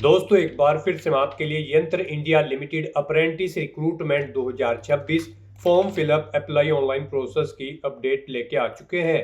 दोस्तों एक बार फिर से हम आपके लिए यंत्र India limited apprentice recruitment 2026 form fill up apply online process की अपडेट लेके आ चुके हैं।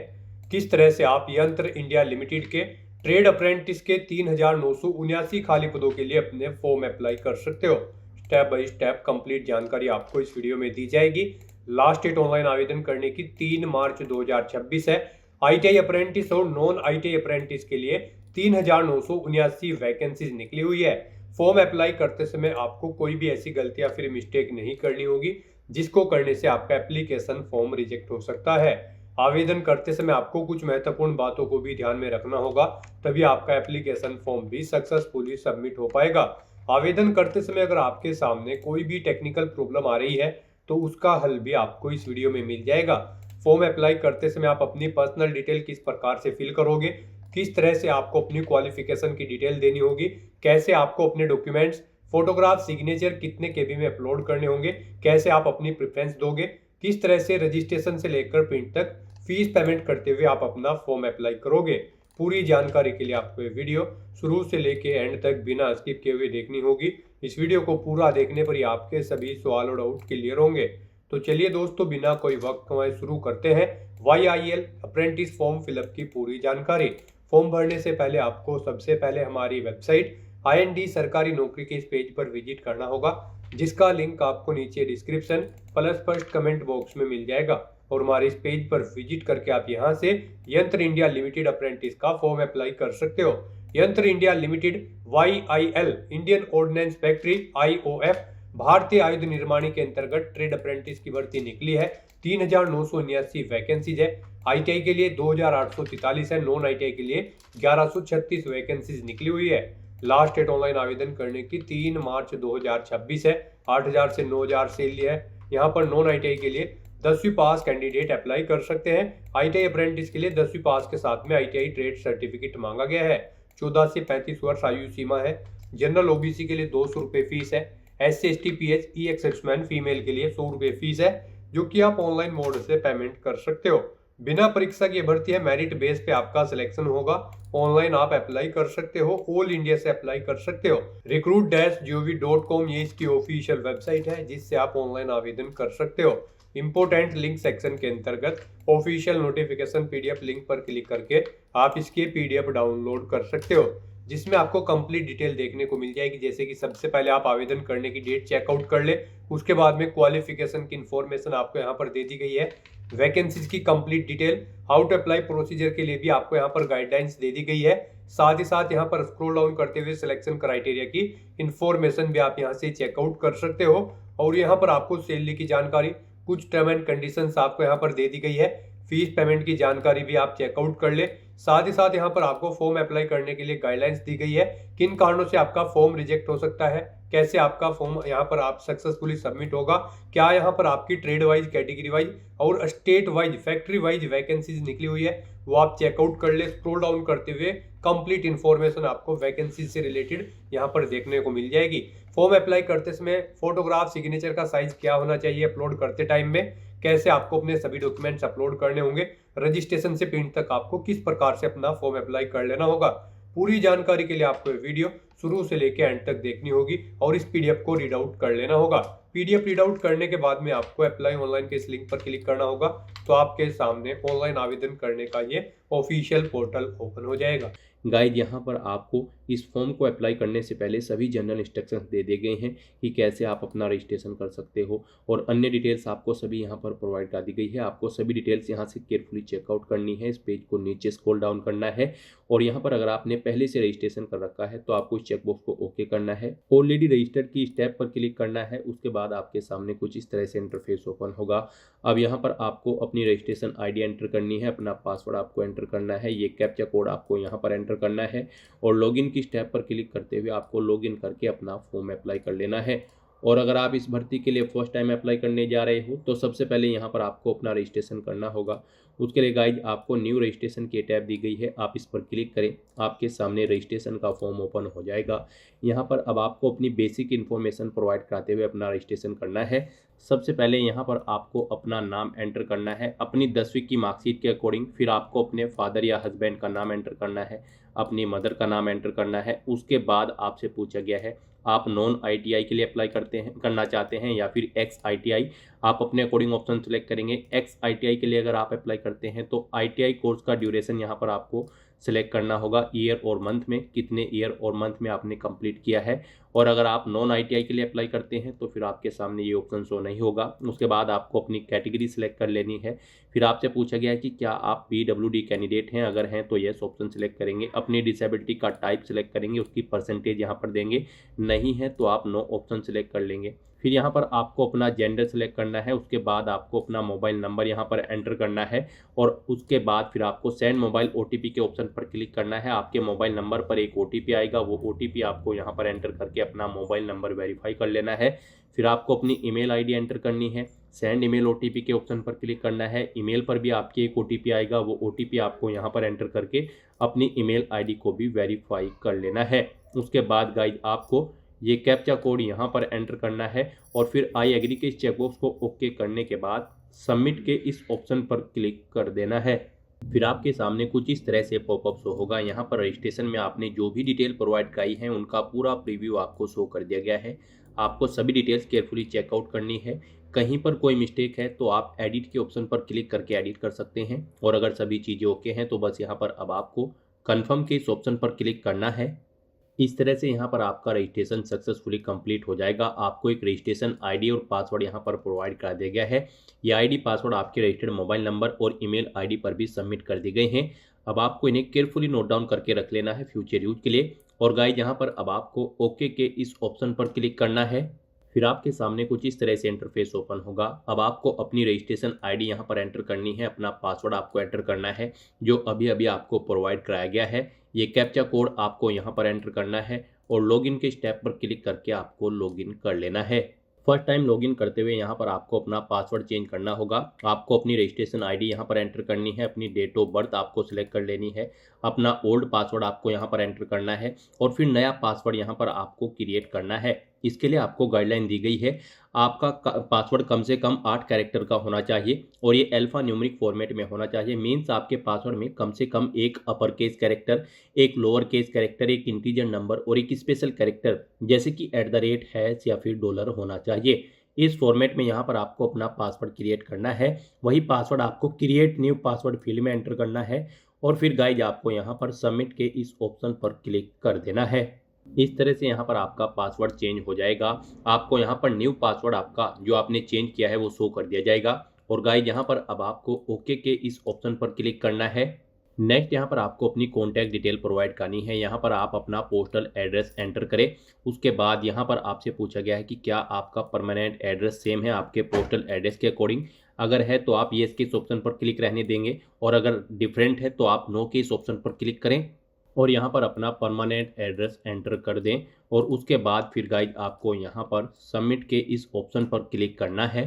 किस तरह से आप यंत्र इंडिया लिमिटेड के ट्रेड अप्रेंटिस के 3,979 खाली पदों के लिए अपने फॉर्म अप्लाई कर सकते हो। स्टेप बाय स्टेप कंप्लीट जानकारी आपको इस वीडियो में दी जाएगी। लास्ट डेट ऑनलाइन आवेदन करने की 3 मार्च 2026 है। ITI अप्रेंटिस और नॉन ITI अप्रेंटिस के लिए 3,979 वैकेंसीज निकली हुई है। फॉर्म अप्लाई करते समय आपको कोई भी ऐसी गलती या फिर मिस्टेक नहीं करनी होगी जिसको करने से आपका एप्लीकेशन फॉर्म रिजेक्ट हो सकता है। आवेदन करते समय आपको कुछ महत्वपूर्ण बातों को भी ध्यान में रखना होगा, तभी आपका एप्लीकेशन फॉर्म भी सक्सेसफुली सबमिट हो पाएगा। आवेदन करते समय अगर आपके सामने कोई भी टेक्निकल प्रॉब्लम आ रही है तो उसका हल भी आपको इस वीडियो में मिल जाएगा। फॉर्म अप्लाई करते समय आप अपनी पर्सनल डिटेल किस प्रकार से फिल करोगे, किस तरह से आपको अपनी क्वालिफिकेशन की डिटेल देनी होगी, कैसे आपको अपने डॉक्यूमेंट्स, फोटोग्राफ, सिग्नेचर कितने केबी में अपलोड करने होंगे, कैसे आप अपनी प्रेफरेंस दोगे, किस तरह से रजिस्ट्रेशन से लेकर प्रिंट तक फीस पेमेंट करते हुए आप अपना फॉर्म अप्लाई करोगे। पूरी जानकारी के लिए आपको ये वीडियो शुरू से लेके एंड तक बिना स्किप किए हुए देखनी होगी। इस वीडियो को पूरा देखने पर ही आपके सभी सवाल और डाउट क्लियर होंगे। तो चलिए दोस्तों, बिना कोई वक्त गंवाए शुरू करते हैं YIL अप्रेंटिस फॉर्म फिलअप की पूरी जानकारी। फॉर्म भरने से पहले आपको सबसे पहले हमारी वेबसाइट IND सरकारी नौकरी के इस पेज पर विजिट करना होगा, जिसका लिंक आपको नीचे description plus first comment box में मिल जाएगा। और हमारे इस पेज पर विजिट करके आप यहां से यंत्र इंडिया लिमिटेड अप्रेंटिस का फॉर्म अप्लाई कर सकते हो। यंत्र India limited YIL Indian ordnance factory IOF भारतीय आयुध निर्माणी के अंतर्गत ट्रेड अप्रेंटिस की भर्ती निकली है। 3,979 वैकेंसीज है। ITI के लिए 2,843 है, नॉन ITI के लिए 1,136 वैकेंसीज निकली हुई है। लास्ट डेट ऑनलाइन आवेदन करने की 3 मार्च 2026 है। 8,000 से 9,000 सैलरी है। यहाँ पर नॉन ITI के लिए 10वीं पास कैंडिडेट अप्लाई कर सकते हैं। ITI अप्रेंटिस के लिए 10वीं पास के साथ में ITI ट्रेड सर्टिफिकेट मांगा गया है। 14 से 35 वर्ष आयु सीमा है। जनरल OBC के लिए 200 रुपये फीस है। SC ST PH EX serviceman female के लिए 100 रुपये फीस है, जो कि आप ऑनलाइन मोड से पेमेंट कर सकते हो। बिना परीक्षा की भर्ती है, मेरिट बेस पे आपका सिलेक्शन होगा। ऑनलाइन आप अप्लाई कर सकते हो, ऑल इंडिया से अप्लाई कर सकते हो। recruit-gov.com ये इसकी ऑफिशियल वेबसाइट है, जिससे आप ऑनलाइन आवेदन कर सकते हो। इंपोर्टेंट लिंक सेक्शन के अंतर्गत ऑफिशियल नोटिफिकेशन PDF लिंक पर क्लिक करके आप इसके PDF डाउनलोड कर सकते हो, जिसमें आपको कंप्लीट डिटेल देखने को मिल जाएगी। जैसे कि सबसे पहले आप आवेदन करने की डेट चेकआउट कर ले, उसके बाद में क्वालिफिकेशन की इंफॉर्मेशन आपको यहाँ पर दे दी गई है। वैकेंसीज की complete detail, how to apply procedure के लिए भी आपको यहाँ पर गाइडलाइंस दे दी गई है। साथ ही साथ यहाँ पर स्क्रॉल डाउन करते हुए सिलेक्शन क्राइटेरिया की इंफॉर्मेशन भी आप यहाँ से चेकआउट कर सकते हो। और यहाँ पर आपको सैलरी की जानकारी, कुछ टर्म एंड कंडीशंस आपको यहाँ पर दे दी गई है। फीस पेमेंट की जानकारी भी आप चेकआउट कर ले। साथ ही साथ यहाँ पर आपको फॉर्म अप्लाई करने के लिए गाइडलाइंस दी गई है, किन कारणों से आपका फॉर्म रिजेक्ट हो सकता है, कैसे आपका फॉर्म यहाँ पर आप सक्सेसफुली सबमिट होगा, क्या यहाँ पर आपकी ट्रेड वाइज, कैटेगरी वाइज और state wise, factory wise vacancies निकली हुई है, वो आप चेकआउट कर ले। स्क्रॉल डाउन करते हुए कंप्लीट इन्फॉर्मेशन आपको वैकेंसी से रिलेटेड यहाँ पर देखने को मिल जाएगी। फॉर्म अप्लाई करते समय फोटोग्राफ, सिग्नेचर का साइज क्या होना चाहिए अपलोड करते टाइम में, कैसे आपको अपने सभी डॉक्यूमेंट्स अपलोड करने होंगे, रजिस्ट्रेशन से प्रिंट तक आपको किस प्रकार से अपना फॉर्म अप्लाई कर लेना होगा। पूरी जानकारी के लिए आपको ये वीडियो शुरू से लेकर एंड तक देखनी होगी और इस PDF को रीड आउट कर लेना होगा। PDF रीड आउट करने के बाद में आपको अप्लाई ऑनलाइन के इस लिंक पर क्लिक करना होगा, तो आपके सामने ऑनलाइन आवेदन करने का ये ऑफिशियल पोर्टल ओपन हो जाएगा। गाइड यहाँ पर आपको इस फॉर्म को अप्लाई करने से पहले सभी जनरल इंस्ट्रक्शंस दे दिए गए हैं कि कैसे आप अपना रजिस्ट्रेशन कर सकते हो, और अन्य डिटेल्स आपको सभी यहाँ पर प्रोवाइड कर दी गई है। आपको सभी डिटेल्स यहाँ से केयरफुली चेकआउट करनी है। इस पेज को नीचे स्क्रॉल डाउन करना है और यहाँ पर अगर आपने पहले से रजिस्ट्रेशन कर रखा है तो आपको इस चेकबॉक्स को ओके करना है। ऑलरेडी रजिस्टर्ड की स्टेप पर क्लिक करना है। उसके बाद आपके सामने कुछ इस तरह से इंटरफेस ओपन होगा। अब यहाँ पर आपको अपनी रजिस्ट्रेशन ID एंटर करनी है, अपना पासवर्ड आपको एंटर करना है, ये कैप्चा कोड आपको यहाँ पर एंटर करना है और लॉगिन की स्टेप पर क्लिक करते हुए आपको लॉगिन करके अपना फॉर्म अप्लाई कर लेना है। और अगर आप इस भर्ती के लिए फर्स्ट टाइम अप्लाई करने जा रहे हो तो सबसे पहले यहाँ पर आपको अपना रजिस्ट्रेशन करना होगा। उसके लिए गाइड आपको न्यू रजिस्ट्रेशन की टैब दी गई है, आप इस पर क्लिक करें, आपके सामने रजिस्ट्रेशन का फॉर्म ओपन हो जाएगा। यहाँ पर अब आपको अपनी बेसिक इन्फॉर्मेशन प्रोवाइड कराते हुए अपना रजिस्ट्रेशन करना है। सबसे पहले यहाँ पर आपको अपना नाम एंटर करना है अपनी 10वीं की मार्कशीट के अकॉर्डिंग, फिर आपको अपने फादर या हस्बैंड का नाम एंटर करना है, अपनी मदर का नाम एंटर करना है। उसके बाद आपसे पूछा गया है आप नॉन ITI के लिए अप्लाई करना चाहते हैं या फिर एक्स ITI। आप अपने अकॉर्डिंग ऑप्शन सेलेक्ट करेंगे। एक्स ITI के लिए अगर आप अप्लाई करते हैं तो ITI कोर्स का ड्यूरेशन यहाँ पर आपको सेलेक्ट करना होगा, ईयर और मंथ में, कितने ईयर और मंथ में आपने कंप्लीट किया है। और अगर आप नॉन ITI के लिए अप्लाई करते हैं तो फिर आपके सामने ये ऑप्शन शो नहीं होगा। उसके बाद आपको अपनी कैटेगरी सिलेक्ट कर लेनी है। फिर आपसे पूछा गया है कि क्या आप PWD कैंडिडेट हैं, अगर हैं तो येस ऑप्शन सिलेक्ट करेंगे। अपनी डिसेबिलिटी का टाइप सिलेक्ट करेंगे, उसकी परसेंटेज यहाँ पर देंगे, नहीं है तो आप नो ऑप्शन सिलेक्ट कर लेंगे। फिर यहाँ पर आपको अपना जेंडर सेलेक्ट करना है। उसके बाद आपको अपना मोबाइल नंबर यहाँ पर एंटर करना है और उसके बाद फिर आपको सेंड मोबाइल OTP के ऑप्शन पर क्लिक करना है। आपके मोबाइल नंबर पर एक OTP आएगा, वो OTP आपको यहाँ पर एंटर करके अपना मोबाइल नंबर वेरीफाई कर लेना है। फिर आपको अपनी ईमेल ID एंटर करनी है, सेंड ईमेल OTP के ऑप्शन पर क्लिक करना है। ईमेल पर भी आपकी एक OTP आएगा, वो OTP आपको यहाँ पर एंटर करके अपनी ईमेल ID को भी वेरीफाई कर लेना है। उसके बाद गाइज आपको ये कैप्चा कोड यहाँ पर एंटर करना है और फिर आई एग्री के इस चेकबॉक्स को ओके करने के बाद सबमिट के इस ऑप्शन पर क्लिक कर देना है। फिर आपके सामने कुछ इस तरह से पॉपअप शो होगा। यहाँ पर रजिस्ट्रेशन में आपने जो भी डिटेल प्रोवाइड कराई है उनका पूरा प्रीव्यू आपको शो कर दिया गया है। आपको सभी डिटेल्स केयरफुली चेकआउट करनी है। कहीं पर कोई मिस्टेक है तो आप एडिट के ऑप्शन पर क्लिक करके एडिट कर सकते हैं और अगर सभी चीज़ें ओके हैं तो बस यहाँ पर अब आपको कन्फर्म के इस ऑप्शन पर क्लिक करना है। इस तरह से यहाँ पर आपका रजिस्ट्रेशन सक्सेसफुली कंप्लीट हो जाएगा। आपको एक रजिस्ट्रेशन ID और पासवर्ड यहाँ पर प्रोवाइड करा दिया गया है। ये ID पासवर्ड आपके रजिस्टर्ड मोबाइल नंबर और ईमेल ID पर भी सबमिट कर दिए गए हैं। अब आपको इन्हें केयरफुली नोट डाउन करके रख लेना है फ्यूचर यूज के लिए। और गाइस यहाँ पर अब आपको ओके के इस ऑप्शन पर क्लिक करना है। फिर आपके सामने कुछ इस तरह से इंटरफेस ओपन होगा। अब आपको अपनी रजिस्ट्रेशन ID यहाँ पर एंटर करनी है, अपना पासवर्ड आपको एंटर करना है जो अभी अभी आपको प्रोवाइड कराया गया है। ये कैप्चा कोड आपको यहाँ पर एंटर करना है और लॉगिन के स्टेप पर क्लिक करके आपको लॉगिन कर लेना है। फर्स्ट टाइम लॉगिन करते हुए यहाँ पर आपको अपना पासवर्ड चेंज करना होगा। आपको अपनी रजिस्ट्रेशन ID यहाँ पर एंटर करनी है, अपनी डेट ऑफ बर्थ आपको सिलेक्ट कर लेनी है, अपना ओल्ड पासवर्ड आपको यहाँ पर एंटर करना है और फिर नया पासवर्ड यहाँ पर आपको क्रिएट करना है। इसके लिए आपको गाइडलाइन दी गई है, आपका पासवर्ड कम से कम 8 कैरेक्टर का होना चाहिए और ये अल्फा न्यूमेरिक फॉर्मेट में होना चाहिए। मीन्स आपके पासवर्ड में कम से कम एक अपर केस कैरेक्टर, एक लोअर केस कैरेक्टर, एक इंटीजर नंबर और एक स्पेशल कैरेक्टर जैसे कि @ हैश या फिर डॉलर होना चाहिए। इस फॉर्मेट में यहाँ पर आपको अपना पासवर्ड क्रिएट करना है। वही पासवर्ड आपको क्रिएट न्यू पासवर्ड फील्ड में एंटर करना है और फिर गाइज आपको यहाँ पर सबमिट के इस ऑप्शन पर क्लिक कर देना है। इस तरह से यहाँ पर आपका पासवर्ड चेंज हो जाएगा। आपको यहाँ पर न्यू पासवर्ड आपका जो आपने चेंज किया है वो शो कर दिया जाएगा। और गाइज यहाँ पर अब आपको ओके के इस ऑप्शन पर क्लिक करना है। नेक्स्ट यहाँ पर आपको अपनी कॉन्टैक्ट डिटेल प्रोवाइड करनी है। यहाँ पर आप अपना पोस्टल एड्रेस एंटर करें। उसके बाद यहाँ पर आपसे पूछा गया है कि क्या आपका परमानेंट एड्रेस सेम है आपके पोस्टल एड्रेस के अकॉर्डिंग। अगर है तो आप येस के इस ऑप्शन पर क्लिक रहने देंगे और अगर डिफरेंट है तो आप नो के इस ऑप्शन पर क्लिक करें और यहाँ पर अपना परमानेंट एड्रेस एंटर कर दें। और उसके बाद फिर गाइज आपको यहाँ पर सबमिट के इस ऑप्शन पर क्लिक करना है।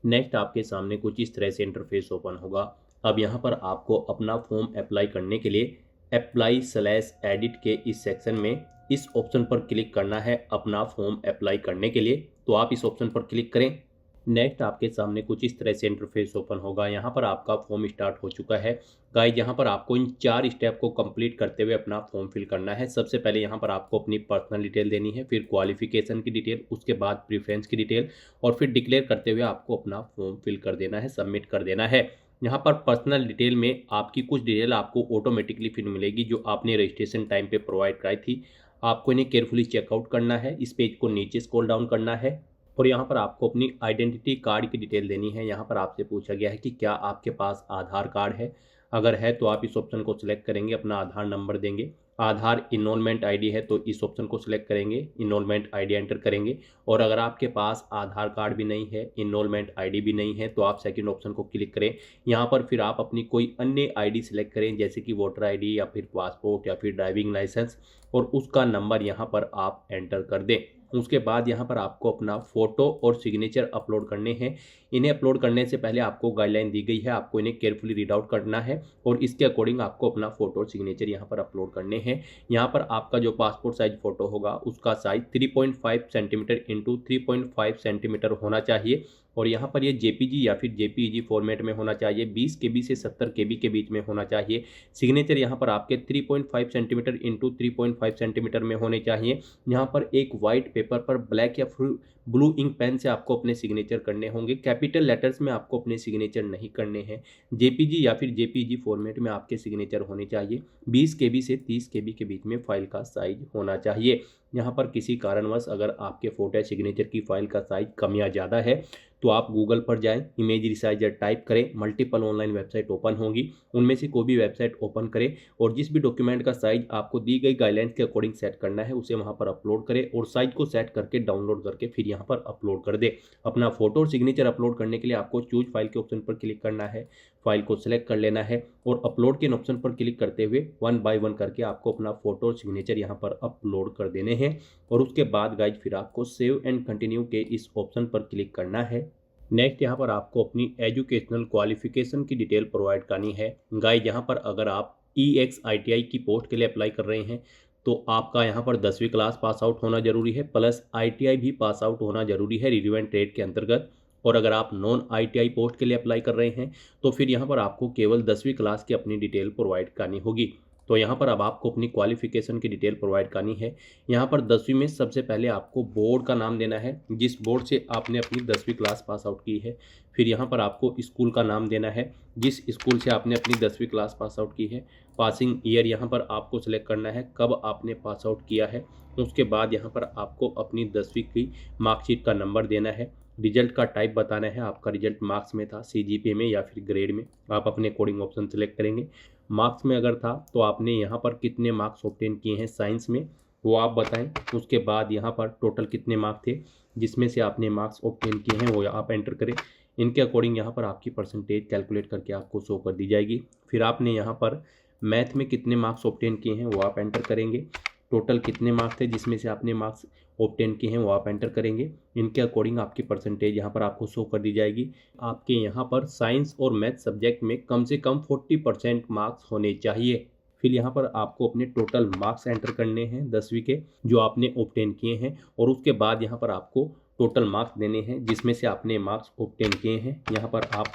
नेक्स्ट आपके सामने कुछ इस तरह से इंटरफेस ओपन होगा। अब यहाँ पर आपको अपना फॉर्म अप्लाई करने के लिए अप्लाई/एडिट के इस सेक्शन में इस ऑप्शन पर क्लिक करना है अपना फॉर्म अप्लाई करने के लिए। तो आप इस ऑप्शन पर क्लिक करें। नेक्स्ट आपके सामने कुछ इस तरह से इंटरफेस ओपन होगा। यहाँ पर आपका फॉर्म स्टार्ट हो चुका है। गाइज यहाँ पर आपको इन 4 स्टेप को कंप्लीट करते हुए अपना फॉर्म फिल करना है। सबसे पहले यहाँ पर आपको अपनी पर्सनल डिटेल देनी है, फिर क्वालिफिकेशन की डिटेल, उसके बाद प्रीफ्रेंस की डिटेल और फिर डिक्लेयर करते हुए आपको अपना फॉर्म फिल कर देना है, सबमिट कर देना है। यहाँ पर पर्सनल डिटेल में आपकी कुछ डिटेल आपको ऑटोमेटिकली फिर मिलेगी जो आपने रजिस्ट्रेशन टाइम पे प्रोवाइड कराई थी। आपको इन्हें केयरफुली चेकआउट करना है। इस पेज को नीचे स्क्रॉल डाउन करना है और यहाँ पर आपको अपनी आइडेंटिटी कार्ड की डिटेल देनी है। यहाँ पर आपसे पूछा गया है कि क्या आपके पास आधार कार्ड है। अगर है तो आप इस ऑप्शन को सिलेक्ट करेंगे, अपना आधार नंबर देंगे। आधार इनरोलमेंट ID है तो इस ऑप्शन को सिलेक्ट करेंगे, इनरोलमेंट ID एंटर करेंगे। और अगर आपके पास आधार कार्ड भी नहीं है, इनरोलमेंट ID भी नहीं है तो आप सेकंड ऑप्शन को क्लिक करें। यहाँ पर फिर आप अपनी कोई अन्य ID सिलेक्ट करें जैसे कि वोटर ID या फिर पासपोर्ट या फिर ड्राइविंग लाइसेंस और उसका नंबर यहाँ पर आप एंटर कर दें। उसके बाद यहाँ पर आपको अपना फ़ोटो और सिग्नेचर अपलोड करने हैं। इन्हें अपलोड करने से पहले आपको गाइडलाइन दी गई है, आपको इन्हें केयरफुली रीड आउट करना है और इसके अकॉर्डिंग आपको अपना फ़ोटो और सिग्नेचर यहाँ पर अपलोड करने हैं। यहाँ पर आपका जो पासपोर्ट साइज फ़ोटो होगा उसका साइज 3.5 सेंटीमीटर इंटू 3.5 सेंटीमीटर होना चाहिए। और यहाँ पर ये जेपीजी या फिर जेपीईजी फॉर्मेट में होना चाहिए। 20 केबी से 70 केबी के बीच में होना चाहिए। सिग्नेचर यहाँ पर आपके 3.5 सेंटीमीटर इंटू 3.5 सेंटीमीटर में होने चाहिए। यहाँ पर एक वाइट पेपर पर ब्लैक या फिर ब्लू इंक पेन से आपको अपने सिग्नेचर करने होंगे। कैपिटल लेटर्स में आपको अपने सिग्नेचर नहीं करने हैं। जेपीजी या फिर जेपीईजी फॉर्मेट में आपके सिग्नेचर होने चाहिए। 20 केबी से 30 केबी के बीच में फाइल का साइज होना चाहिए। यहाँ पर किसी कारणवश अगर आपके फोटो या सिग्नेचर की फाइल का साइज कम या ज़्यादा है तो आप गूगल पर जाएं, इमेज रिसाइजर टाइप करें, मल्टीपल ऑनलाइन वेबसाइट ओपन होंगी, उनमें से कोई भी वेबसाइट ओपन करें और जिस भी डॉक्यूमेंट का साइज आपको दी गई गाइडलाइंस के अकॉर्डिंग सेट करना है उसे वहां पर अपलोड करें और साइज को सेट करके डाउनलोड करके फिर यहाँ पर अपलोड कर दे। अपना फोटो और सिग्नेचर अपलोड करने के लिए आपको चूज फाइल के ऑप्शन पर क्लिक करना है, फाइल को सिलेक्ट कर लेना है और अपलोड के ऑप्शन पर क्लिक करते हुए 1 बाय 1 करके आपको अपना फोटो और सिग्नेचर यहाँ पर अपलोड कर देने हैं। और उसके बाद गाइज फिर आपको सेव एंड कंटिन्यू के इस ऑप्शन पर क्लिक करना है। नेक्स्ट यहाँ पर आपको अपनी एजुकेशनल क्वालिफिकेशन की डिटेल प्रोवाइड करनी है। गाइज यहाँ पर अगर आप EX-ITI की पोस्ट के लिए अप्लाई कर रहे हैं तो आपका यहाँ पर 10वीं क्लास पास आउट होना जरूरी है, प्लस ITI भी पास आउट होना जरूरी है रिलेवेंट ट्रेड के अंतर्गत। और अगर आप नॉन ITI पोस्ट के लिए अप्लाई कर रहे हैं तो फिर यहाँ पर आपको केवल 10वीं क्लास की अपनी डिटेल प्रोवाइड करनी होगी। तो यहाँ पर अब आपको अपनी क्वालिफिकेशन की डिटेल प्रोवाइड करनी है। यहाँ पर 10वीं में सबसे पहले आपको बोर्ड का नाम देना है, जिस बोर्ड से आपने अपनी 10वीं क्लास पास आउट की है। फिर यहाँ पर आपको स्कूल का नाम देना है, जिस स्कूल से आपने अपनी 10वीं क्लास पास आउट की है। पासिंग ईयर यहाँ पर आपको सिलेक्ट करना है, कब आपने पास आउट किया है। उसके बाद यहाँ पर आपको अपनी 10वीं की मार्कशीट का नंबर देना है। रिजल्ट का टाइप बताना है, आपका रिजल्ट मार्क्स में था, CGPA में या फिर ग्रेड में, आप अपने अकॉर्डिंग ऑप्शन सेलेक्ट करेंगे। मार्क्स में अगर था तो आपने यहाँ पर कितने मार्क्स ऑब्टेन किए हैं साइंस में वो आप बताएं। उसके बाद यहाँ पर टोटल कितने मार्क्स थे जिसमें से आपने मार्क्स ऑब्टेन किए हैं वो आप एंटर करें। इनके अकॉर्डिंग यहाँ पर आपकी परसेंटेज कैलकुलेट करके आपको शो कर दी जाएगी। फिर आपने यहाँ पर मैथ में कितने मार्क्स ऑब्टेन किए हैं वो आप एंटर करेंगे। टोटल कितने मार्क्स थे जिसमें से आपने मार्क्स ऑब्टेन किए हैं वो आप एंटर करेंगे। इनके अकॉर्डिंग आपकी परसेंटेज यहाँ पर आपको शो कर दी जाएगी। आपके यहाँ पर साइंस और मैथ सब्जेक्ट में कम से कम 40% मार्क्स होने चाहिए। फिर यहाँ पर आपको अपने टोटल मार्क्स एंटर करने हैं 10वीं के जो आपने ऑब्टेन किए हैं और उसके बाद यहाँ पर आपको टोटल मार्क्स देने हैं जिसमें से आपने मार्क्स ऑब्टेन किए हैं। यहाँ पर आप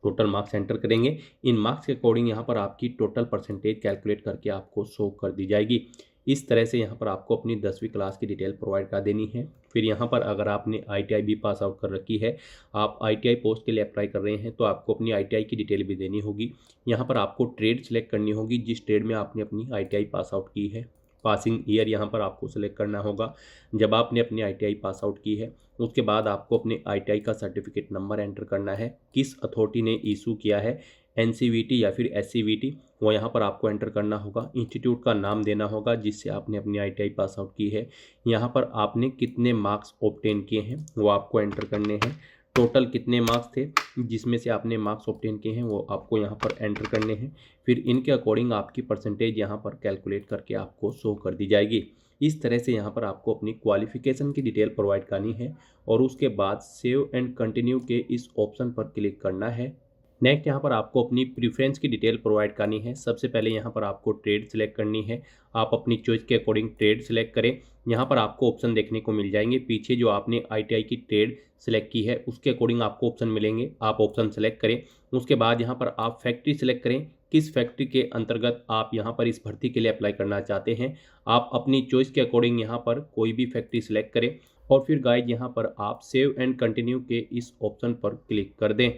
टोटल मार्क्स एंटर करेंगे। इन मार्क्स के अकॉर्डिंग यहाँ पर आपकी टोटल परसेंटेज कैलकुलेट करके आपको शो कर दी जाएगी। इस तरह से यहाँ पर आपको अपनी 10वीं क्लास की डिटेल प्रोवाइड कर देनी है। फिर यहाँ पर अगर आपने ITI भी पास आउट कर रखी है, आप ITI पोस्ट के लिए अप्लाई कर रहे हैं तो आपको अपनी ITI की डिटेल भी देनी होगी। यहाँ पर आपको ट्रेड सेलेक्ट करनी होगी जिस ट्रेड में आपने अपनी ITI पास आउट की है। पासिंग ईयर यहाँ पर आपको सेलेक्ट करना होगा जब आपने अपनी ITI पास आउट की है। उसके बाद आपको अपने ITI का सर्टिफिकेट नंबर एंटर करना है, किस अथॉरिटी ने इशू किया है, NCVT या फिर SCVT, वो यहाँ पर आपको एंटर करना होगा। इंस्टीट्यूट का नाम देना होगा जिससे आपने अपनी ITI पास आउट की है। यहाँ पर आपने कितने मार्क्स ऑब्टेन किए हैं वो आपको एंटर करने हैं। टोटल कितने मार्क्स थे जिसमें से आपने मार्क्स ऑब्टेन किए हैं वो आपको यहाँ पर एंटर करने हैं। फिर इनके अकॉर्डिंग आपकी परसेंटेज यहाँ पर कैलकुलेट करके आपको शो कर दी जाएगी। इस तरह से यहाँ पर आपको अपनी क्वालिफिकेशन की डिटेल प्रोवाइड करनी है और उसके बाद सेव एंड कंटिन्यू के इस ऑप्शन पर क्लिक करना है। नेक्स्ट यहाँ पर आपको अपनी प्रीफ्रेंस की डिटेल प्रोवाइड करनी है। सबसे पहले यहाँ पर आपको ट्रेड सेलेक्ट करनी है। आप अपनी चॉइस के अकॉर्डिंग ट्रेड सेलेक्ट करें। यहाँ पर आपको ऑप्शन देखने को मिल जाएंगे, पीछे जो आपने ITI की ट्रेड सेलेक्ट की है उसके अकॉर्डिंग आपको ऑप्शन मिलेंगे, आप ऑप्शन सेलेक्ट करें। उसके बाद यहाँ पर आप फैक्ट्री सेलेक्ट करें, किस फैक्ट्री के अंतर्गत आप यहाँ पर इस भर्ती के लिए अप्लाई करना चाहते हैं। आप अपनी चॉइस के अकॉर्डिंग यहाँ पर कोई भी फैक्ट्री सेलेक्ट करें और फिर गाइड यहाँ पर आप सेव एंड कंटिन्यू के इस ऑप्शन पर क्लिक कर दें।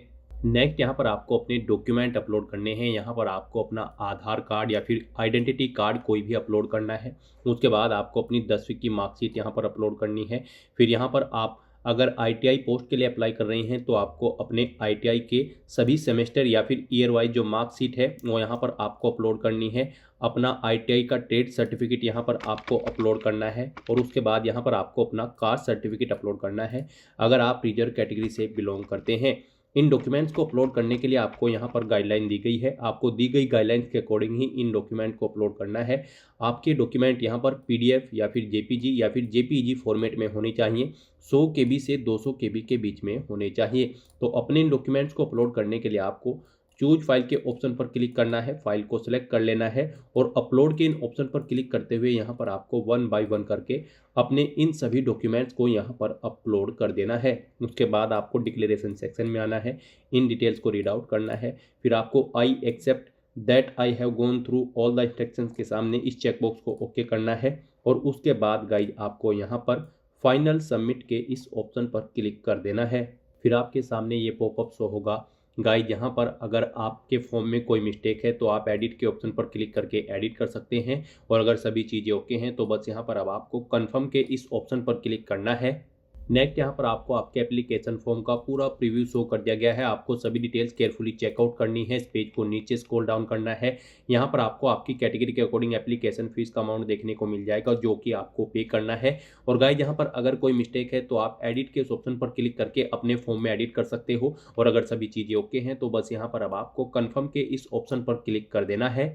नेक्स्ट यहाँ पर आपको अपने डॉक्यूमेंट अपलोड करने हैं। यहाँ पर आपको अपना आधार कार्ड या फिर आइडेंटिटी कार्ड कोई भी अपलोड करना है। उसके बाद आपको अपनी 10वीं की मार्कशीट यहाँ पर अपलोड करनी है। फिर यहाँ पर आप अगर ITI पोस्ट के लिए अप्लाई कर रहे हैं तो आपको अपने ITI के सभी सेमेस्टर या फिर ईयर वाइज जो मार्कशीट है वो यहाँ पर आपको अपलोड करनी है। अपना ITI का ट्रेड सर्टिफिकेट यहाँ पर आपको अपलोड करना है और उसके बाद यहाँ पर आपको अपना कास्ट सर्टिफिकेट अपलोड करना है अगर आप रिजर्व कैटेगरी से बिलोंग करते हैं। इन डॉक्यूमेंट्स को अपलोड करने के लिए आपको यहाँ पर गाइडलाइन दी गई है। आपको दी गई गाइडलाइंस के अकॉर्डिंग ही इन डॉक्यूमेंट को अपलोड करना है। आपके डॉक्यूमेंट यहाँ पर PDF या फिर JPG या फिर JPEG फॉर्मेट में होने चाहिए। 100 KB से 200 KB के बीच में होने चाहिए। तो अपने इन डॉक्यूमेंट्स को अपलोड करने के लिए आपको चूज फाइल के ऑप्शन पर क्लिक करना है, फाइल को सिलेक्ट कर लेना है और अपलोड के इन ऑप्शन पर क्लिक करते हुए यहाँ पर आपको 1 बाय 1 करके अपने इन सभी डॉक्यूमेंट्स को यहाँ पर अपलोड कर देना है। उसके बाद आपको डिक्लेरेशन सेक्शन में आना है, इन डिटेल्स को रीड आउट करना है, फिर आपको I accept that I have gone through all the instructions के सामने इस चेकबॉक्स को ओके करना है और उसके बाद गाइज आपको यहाँ पर फाइनल सबमिट के इस ऑप्शन पर क्लिक कर देना है। फिर आपके सामने ये पॉपअप शो होगा। गाइज यहाँ पर अगर आपके फॉर्म में कोई मिस्टेक है तो आप एडिट के ऑप्शन पर क्लिक करके एडिट कर सकते हैं और अगर सभी चीज़ें ओके हैं तो बस यहाँ पर अब आपको कन्फर्म के इस ऑप्शन पर क्लिक करना है। नेक्स्ट यहाँ पर आपको आपके एप्लीकेशन फॉर्म का पूरा प्रीव्यू शो कर दिया गया है। आपको सभी डिटेल्स केयरफुली चेकआउट करनी है। इस पेज को नीचे स्क्रॉल डाउन करना है। यहाँ पर आपको आपकी कैटेगरी के अकॉर्डिंग एप्लीकेशन फीस का अमाउंट देखने को मिल जाएगा जो कि आपको पे करना है। और गाइस यहाँ पर अगर कोई मिस्टेक है तो आप एडिट के इस ऑप्शन पर क्लिक करके अपने फॉर्म में एडिट कर सकते हो और अगर सभी चीज़ें ओके हैं तो बस यहाँ पर अब आपको कन्फर्म के इस ऑप्शन पर क्लिक कर देना है।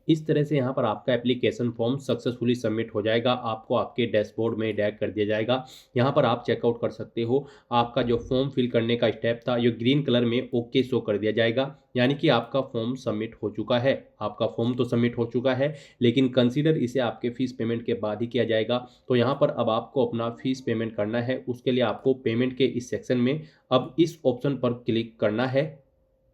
इस तरह से यहाँ पर आपका एप्लीकेशन फॉर्म सक्सेसफुली सबमिट हो जाएगा। आपको आपके डैशबोर्ड में टैग कर दिया जाएगा। यहाँ पर आप चेकआउट कर सकते हो। आपका जो फॉर्म फिल करने का स्टेप था ये ग्रीन कलर में ओके शो कर दिया जाएगा, यानी कि आपका फॉर्म सबमिट हो चुका है। आपका फॉर्म तो सबमिट हो चुका है लेकिन कंसीडर इसे आपके फीस पेमेंट के बाद ही किया जाएगा। तो यहाँ पर अब आपको अपना फीस पेमेंट करना है। उसके लिए आपको पेमेंट के इस सेक्शन में अब इस ऑप्शन पर क्लिक करना है।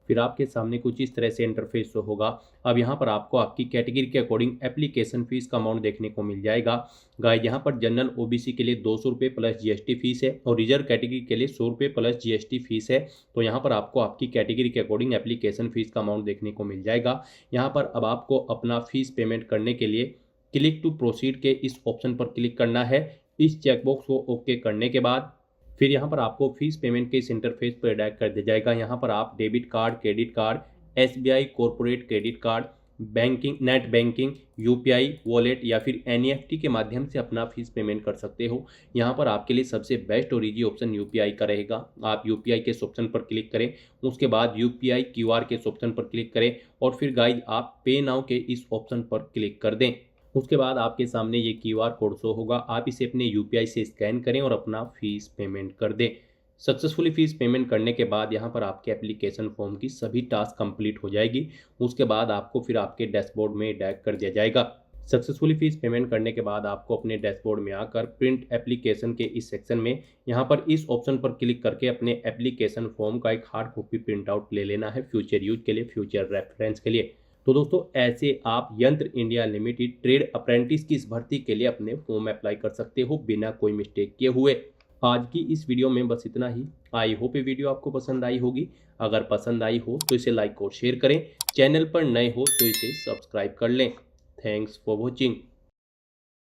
फिर आपके सामने कुछ इस तरह से इंटरफेस शो होगा। अब यहाँ पर आपको आपकी कैटेगरी के अकॉर्डिंग एप्लीकेशन फीस का अमाउंट देखने को मिल जाएगा। गाइस यहाँ पर जनरल ओबीसी के लिए 200 रुपये प्लस जीएसटी फीस है और रिजर्व कैटेगरी के लिए 100 रुपये प्लस जीएसटी फीस है। तो यहाँ पर आपको आपकी कैटेगरी के अकॉर्डिंग एप्लीकेशन फीस का अमाउंट देखने को मिल जाएगा। यहाँ पर अब आपको अपना फीस पेमेंट करने के लिए क्लिक टू प्रोसीड के इस ऑप्शन पर क्लिक करना है। इस चेकबॉक्स को ओके करने के बाद फिर यहाँ पर आपको फीस पेमेंट के इस इंटरफेस पर डायरेक्ट कर दिया जाएगा। यहाँ पर आप debit card, credit card, SBI corporate credit card, banking, net banking, UPI wallet या फिर एनईएफटी के माध्यम से अपना फीस पेमेंट कर सकते हो। यहाँ पर आपके लिए सबसे बेस्ट और ईजी ऑप्शन यूपीआई का रहेगा। आप यूपीआई के इस ऑप्शन पर क्लिक करें, उसके बाद यूपीआई क्यूआर के इस ऑप्शन पर क्लिक करें और फिर गाइज आप पे नाउ के इस ऑप्शन पर क्लिक कर दें। उसके बाद आपके सामने ये क्यूआर कोड शो होगा। आप इसे अपने यूपीआई से स्कैन करें और अपना फीस पेमेंट कर दें। सक्सेसफुली फीस पेमेंट करने के बाद यहाँ पर आपके एप्लीकेशन फॉर्म की सभी टास्क कंप्लीट हो जाएगी। उसके बाद आपको फिर आपके डैशबोर्ड में टैग कर दिया जाएगा। सक्सेसफुली फीस पेमेंट करने के बाद आपको अपने डैशबोर्ड में आकर प्रिंट एप्लीकेशन के इस सेक्शन में यहाँ पर इस ऑप्शन पर क्लिक करके अपने एप्लीकेशन फॉर्म का एक हार्ड कॉपी प्रिंट आउट ले लेना है फ्यूचर यूज के लिए, फ्यूचर रेफरेंस के लिए। तो दोस्तों ऐसे आप यंत्र इंडिया लिमिटेड ट्रेड अप्रेंटिस की इस भर्ती के लिए अपने फॉर्म अप्लाई कर सकते हो बिना कोई मिस्टेक किए हुए। आज की इस वीडियो में बस इतना ही। आई होप ये वीडियो आपको पसंद आई होगी। अगर पसंद आई हो तो इसे लाइक और शेयर करें। चैनल पर नए हो तो इसे सब्सक्राइब कर लें। Thanks for watching.